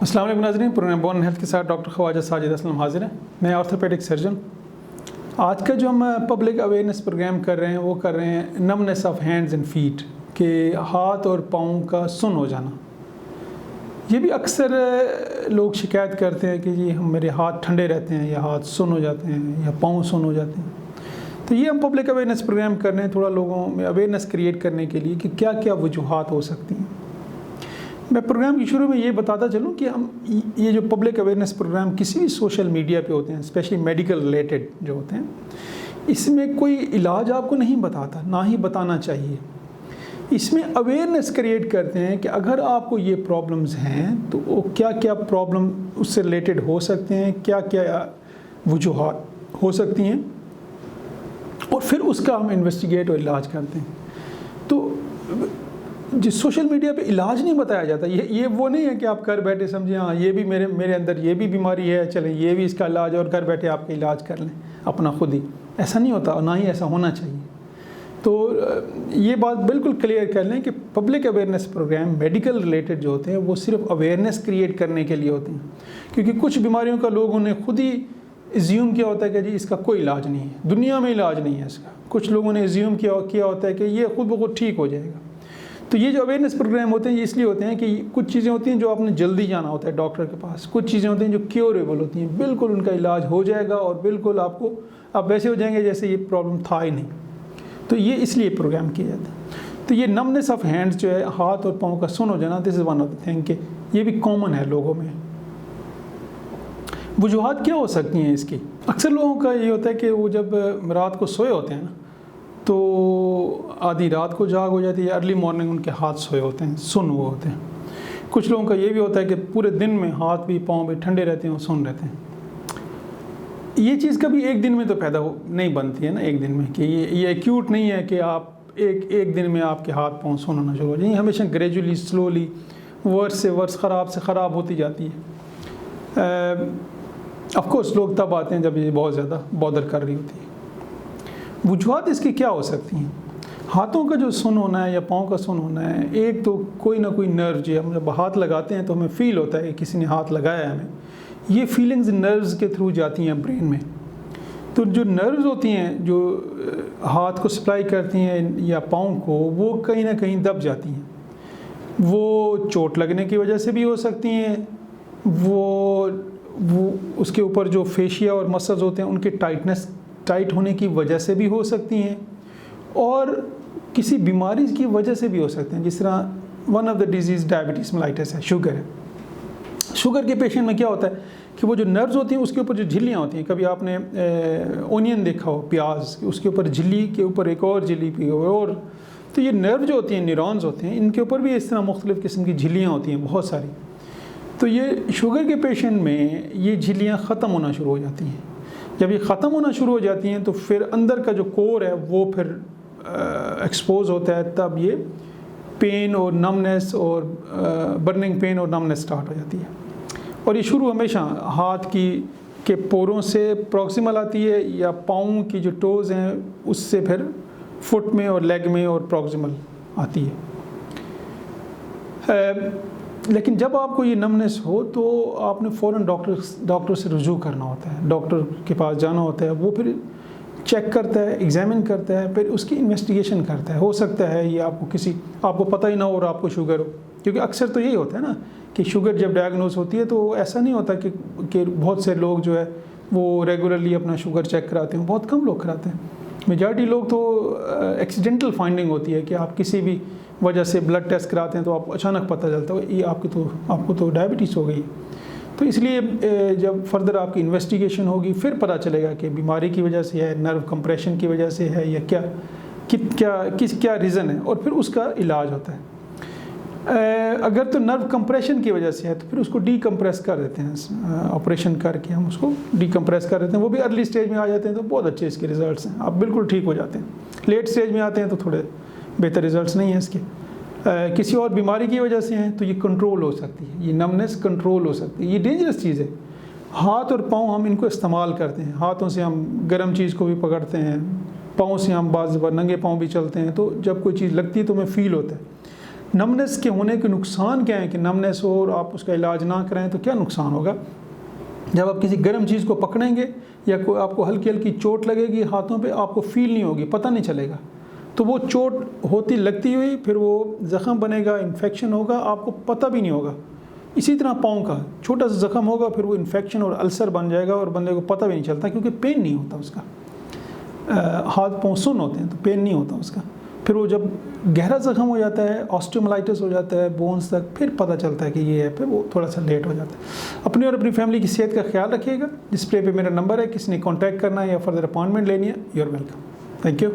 अस्सलाम वालेकुम नाज़रीन, प्रोग्राम बोन हेल्थ के साथ डॉक्टर ख्वाजा साजिद असलम हाजिर हैं। मैं ऑर्थोपेडिक सर्जन। आज का जो हम पब्लिक अवेयरनेस प्रोग्राम कर रहे हैं वो कर रहे हैं numbness of hands and feet, के हाथ और पाँव का सुन्न हो जाना। ये भी अक्सर लोग शिकायत करते हैं कि जी मेरे हाथ ठंडे रहते हैं या हाथ सुन्न हो जाते हैं या पाँव सुन्न हो जाते हैं। तो ये हम पब्लिक अवेयरनेस प्रोग्राम कर रहे हैं थोड़ा लोगों में अवेयरनेस क्रिएट करने के लिए कि क्या क्या वजूहात हो सकती हैं। मैं प्रोग्राम की शुरू में ये बताता चलूँ कि हम ये जो पब्लिक अवेयरनेस प्रोग्राम किसी भी सोशल मीडिया पे होते हैं, स्पेशली मेडिकल रिलेटेड जो होते हैं, इसमें कोई इलाज आपको नहीं बताता, ना ही बताना चाहिए। इसमें अवेयरनेस क्रिएट करते हैं कि अगर आपको ये प्रॉब्लम्स हैं तो वो क्या क्या प्रॉब्लम उससे रिलेटेड हो सकते हैं, क्या क्या वजूहात हो सकती हैं, और फिर उसका हम इन्वेस्टिगेट और इलाज करते हैं। तो जिस सोशल मीडिया पे इलाज नहीं बताया जाता, ये वो नहीं है कि आप घर बैठे समझें हाँ ये भी मेरे अंदर ये भी बीमारी है, चलें ये भी इसका इलाज, और घर बैठे आपका इलाज कर लें अपना खुद ही। ऐसा नहीं होता और ना ही ऐसा होना चाहिए। तो ये बात बिल्कुल क्लियर कर लें कि public awareness programme medical related जो होते हैं वो सिर्फ अवेयरनेस क्रिएट करने के लिए होते हैं, क्योंकि कुछ बीमारियों का लोगों ने खुद ही एज्यूम किया होता है कि जी इसका कोई इलाज नहीं है, दुनिया में इलाज नहीं है इसका। कुछ लोगों ने एज्यूम किया होता है कि ये खुद ब खुद ठीक हो जाएगा। तो ये जो अवेयरनेस प्रोग्राम होते हैं ये इसलिए होते हैं कि कुछ चीज़ें होती हैं जो आपने जल्दी जाना होता है डॉक्टर के पास, कुछ चीज़ें होती हैं जो क्योरेबल होती हैं, बिल्कुल उनका इलाज हो जाएगा और बिल्कुल आप वैसे हो जाएंगे जैसे ये प्रॉब्लम था ही नहीं। तो ये इसलिए प्रोग्राम किया जाता है। तो ये नमनेस ऑफ हैंड्स जो है, हाथ और पाँव का सुन्न हो जाना, this is one of the thing कि ये भी कॉमन है लोगों में। वजूहात क्या हो सकती हैं इसकी? अक्सर लोगों का ये होता है कि वो जब रात को सोए होते हैं ना, तो आधी रात को जाग हो जाती है, अर्ली मॉर्निंग उनके हाथ सोए होते हैं, सुन्न हुए होते हैं। कुछ लोगों का ये भी होता है कि पूरे दिन में हाथ भी पाँव भी ठंडे रहते हैं और सुन्न रहते हैं। ये चीज़ कभी एक दिन में तो पैदा नहीं बनती है ना, एक दिन में कि ये एक्यूट नहीं है कि आप एक दिन में आपके हाथ पाँव सुन्न होना शुरू हो जाए। हमेशा ग्रेजुअली स्लोली वर्स से वर्स, ख़राब से ख़राब होती जाती है। ऑफ कोर्स लोग तब आते हैं जब ये बहुत ज़्यादा बॉदर कर रही होती है। वजूहात इसकी क्या हो सकती हैं? हाथों का जो सुन्न होना है या पाँव का सुन्न होना है, एक तो कोई ना कोई नर्व जो हम जब हाथ लगाते हैं तो हमें फील होता है कि किसी ने हाथ लगाया है हमें, ये फीलिंग्स नर्व्स के थ्रू जाती हैं ब्रेन में। तो जो नर्व्स होती हैं जो हाथ को सप्लाई करती हैं या पाँव को, वो कहीं ना कहीं दब जाती हैं। वो चोट लगने की वजह से भी हो सकती हैं, वो उसके ऊपर जो फेशिया और मसल्स होते हैं उनके टाइट होने की वजह से भी हो सकती हैं, और किसी बीमारी की वजह से भी हो सकते हैं। जिस तरह one of the disease diabetes mellitus है, शुगर है। शुगर के पेशेंट में क्या होता है कि वो जो नर्व्स होती हैं उसके ऊपर जो झिल्लियाँ होती हैं, कभी आपने ओनियन देखा हो, प्याज, उसके ऊपर झिल्ली के ऊपर एक और झिल्ली भी हो, और तो ये नर्व जो होती हैं, न्यूरॉन्स होते हैं, इनके ऊपर भी इस तरह मुख्तलिफ़ किस्म की झिल्लियाँ होती हैं, बहुत सारी। तो ये शुगर के पेशेंट में ये झिल्लियाँ ख़त्म होना शुरू हो जाती हैं। जब ये ख़त्म होना शुरू हो जाती हैं तो फिर अंदर का जो कोर है वो फिर एक्सपोज होता है, तब ये पेन और नमनेस और बर्निंग पेन और नमनेस स्टार्ट हो जाती है। और ये शुरू हमेशा हाथ के पोरों से प्रॉक्सिमल आती है, या पाँव की जो टोज़ हैं उससे फिर फुट में और लेग में और प्रॉक्सिमल आती है। लेकिन जब आपको ये नमनेस हो तो आपने फ़ौरन डॉक्टर से रुजू करना होता है, डॉक्टर के पास जाना होता है। वो फिर चेक करता है, एग्जामिन करता है, फिर उसकी इन्वेस्टिगेशन करता है। हो सकता है ये आपको पता ही ना हो और आपको शुगर हो, क्योंकि अक्सर तो यही होता है ना कि शुगर जब डायग्नोस होती है तो ऐसा नहीं होता कि बहुत से लोग जो है वो रेगुलरली अपना शुगर चेक कराते हैं, बहुत कम लोग कराते हैं। मेजॉरिटी लोग तो एक्सीडेंटल फाइंडिंग होती है कि आप किसी भी वजह से ब्लड टेस्ट कराते हैं तो आप अचानक पता चलता है ये आपको तो डायबिटीज़ हो गई। तो इसलिए जब फर्दर आपकी इन्वेस्टिगेशन होगी फिर पता चलेगा कि बीमारी की वजह से है, नर्व कंप्रेशन की वजह से है, या क्या रीज़न है, और फिर उसका इलाज होता है। अगर तो नर्व कंप्रेशन की वजह से है तो फिर उसको डीकम्प्रेस कर देते हैं, ऑपरेशन करके हम उसको डीकम्प्रेस कर देते हैं। वो भी अर्ली स्टेज में आ जाते हैं तो बहुत अच्छे इसके रिज़ल्ट्स हैं, आप बिल्कुल ठीक हो जाते हैं। लेट स्टेज में आते हैं तो थोड़े बेहतर रिज़ल्ट्स नहीं हैं इसके। किसी और बीमारी की वजह से हैं तो ये कंट्रोल हो सकती है, ये नमनेस कंट्रोल हो सकती है। ये डेंजरस चीज़ है। हाथ और पाँव हम इनको इस्तेमाल करते हैं, हाथों से हम गर्म चीज़ को भी पकड़ते हैं, पाँव से हम बाज़ बार नंगे पाँव भी चलते हैं, तो जब कोई चीज़ लगती है तो हमें फ़ील होता है। नमनेस के होने के नुकसान क्या है कि नमनेस हो और आप उसका इलाज ना कराएं तो क्या नुकसान होगा। जब आप किसी गर्म चीज़ को पकड़ेंगे या कोई आपको हल्की हल्की चोट लगेगी हाथों पे, आपको फील नहीं होगी, पता नहीं चलेगा। तो वो चोट होती लगती हुई फिर वो ज़ख़म बनेगा, इन्फेक्शन होगा, आपको पता भी नहीं होगा। इसी तरह पाँव का छोटा सा ज़ख़म होगा, फिर वो इन्फेक्शन और अल्सर बन जाएगा और बंदे को पता भी नहीं चलता क्योंकि पेन नहीं होता उसका। हाथ पाँव सुन्न होते हैं तो पेन नहीं होता उसका। फिर वो जब गहरा ज़ख़म हो जाता है, ऑस्टियोमाइलाइटिस हो जाता है बोन्स तक, फिर पता चलता है कि ये है, फिर वो थोड़ा सा लेट हो जाता है। अपनी और अपनी फैमिली की सेहत का ख्याल रखिएगा। डिस्प्ले पे मेरा नंबर है, किसी ने कॉन्टैक्ट करना है या फर्दर अपॉइंटमेंट लेनी है, you are welcome. Thank you.